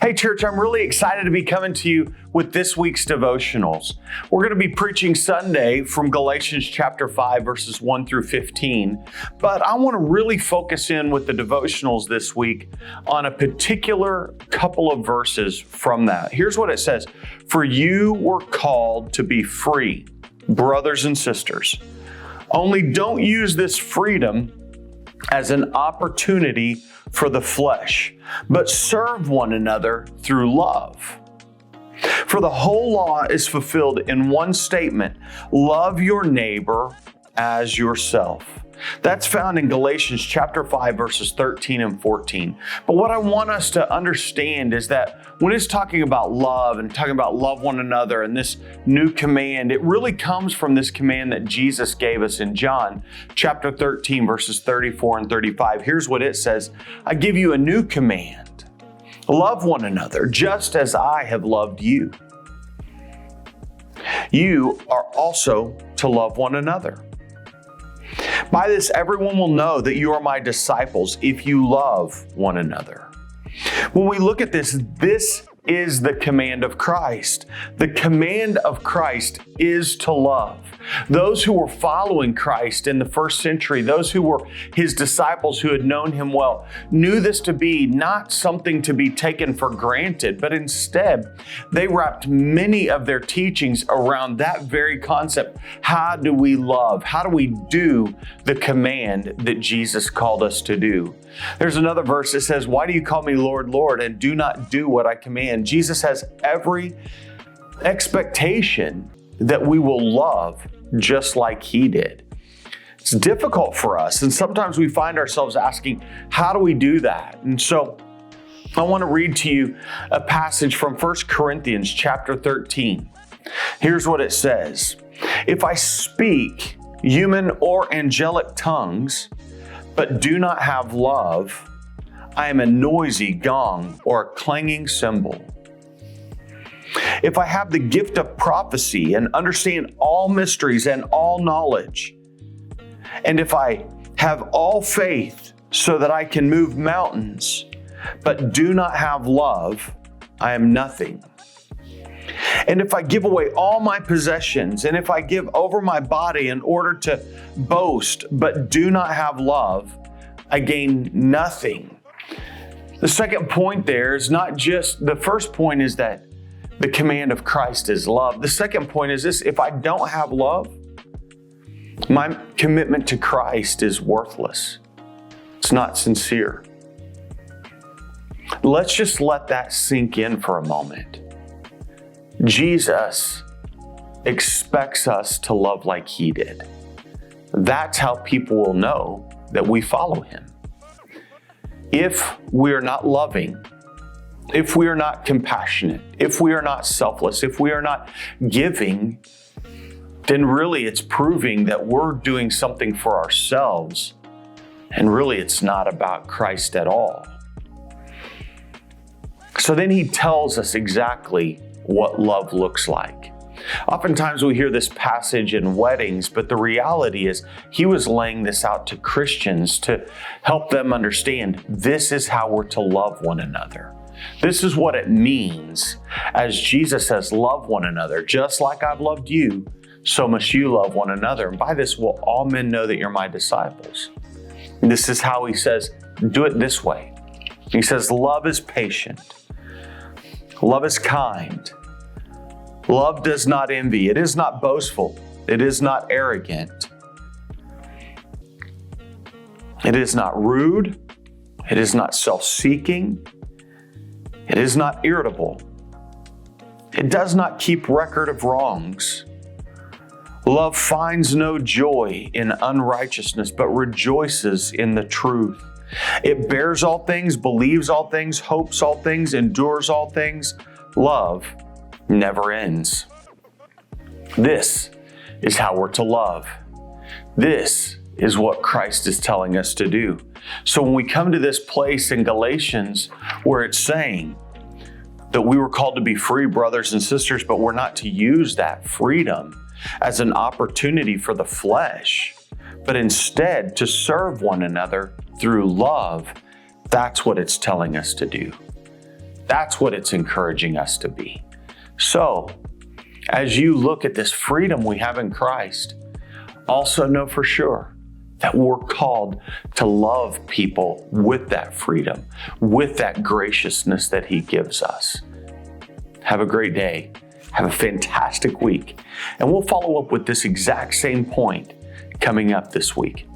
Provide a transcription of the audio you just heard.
Hey church, I'm really excited to be coming to you with this week's devotionals. We're going to be preaching Sunday from Galatians chapter 5, verses 1 through 15. But I want to really focus in with the devotionals this week on a particular couple of verses from that. Here's what it says. For you were called to be free, brothers and sisters. Only don't use this freedom as an opportunity for the flesh, but serve one another through love. For the whole law is fulfilled in one statement: love your neighbor as yourself. That's found in Galatians chapter 5, verses 13 and 14. But what I want us to understand is that when it's talking about love and talking about love one another and this new command, it really comes from this command that Jesus gave us in John chapter 13, verses 34 and 35. Here's what it says. I give you a new command. Love one another just as I have loved you. You are also to love one another. By this, everyone will know that you are my disciples if you love one another. When we look at this, this is the command of Christ. The command of Christ is to love. Those who were following Christ in the first century, those who were his disciples who had known him well, knew this to be not something to be taken for granted, but instead they wrapped many of their teachings around that very concept. How do we love? How do we do the command that Jesus called us to do? There's another verse that says, why do you call me Lord, Lord, and do not do what I command? Jesus has every expectation that we will love just like he did. It's difficult for us, and sometimes we find ourselves asking, how do we do that? And so I want to read to you a passage from 1 Corinthians chapter 13. Here's what it says. If I speak human or angelic tongues, but do not have love, I am a noisy gong or a clanging cymbal. If I have the gift of prophecy and understand all mysteries and all knowledge, and if I have all faith so that I can move mountains, but do not have love, I am nothing. And if I give away all my possessions, and if I give over my body in order to boast, but do not have love, I gain nothing. The second point there is not just, the first point is that the command of Christ is love. The second point is this: if I don't have love, my commitment to Christ is worthless. It's not sincere. Let's just let that sink in for a moment. Jesus expects us to love like he did. That's how people will know that we follow him. If we're not loving, if we are not compassionate, if we are not selfless, if we are not giving, then really it's proving that we're doing something for ourselves, and really it's not about Christ at all. So then he tells us exactly what love looks like. Oftentimes we hear this passage in weddings, but the reality is he was laying this out to Christians to help them understand this is how we're to love one another. This is what it means as Jesus says, love one another. Just like I've loved you, so must you love one another. And by this will all men know that you're my disciples. And this is how he says, do it this way. He says, love is patient. Love is kind. Love does not envy. It is not boastful. It is not arrogant. It is not rude. It is not self-seeking. It is not irritable. It does not keep record of wrongs. Love finds no joy in unrighteousness, but rejoices in the truth. It bears all things, believes all things, hopes all things, endures all things. Love never ends. This is how we're to love. This is what Christ is telling us to do. So when we come to this place in Galatians where it's saying that we were called to be free, brothers and sisters, but we're not to use that freedom as an opportunity for the flesh, but instead to serve one another through love, that's what it's telling us to do. That's what it's encouraging us to be. So, as you look at this freedom we have in Christ, also know for sure that we're called to love people with that freedom, with that graciousness that He gives us. Have a great day. Have a fantastic week. And we'll follow up with this exact same point coming up this week.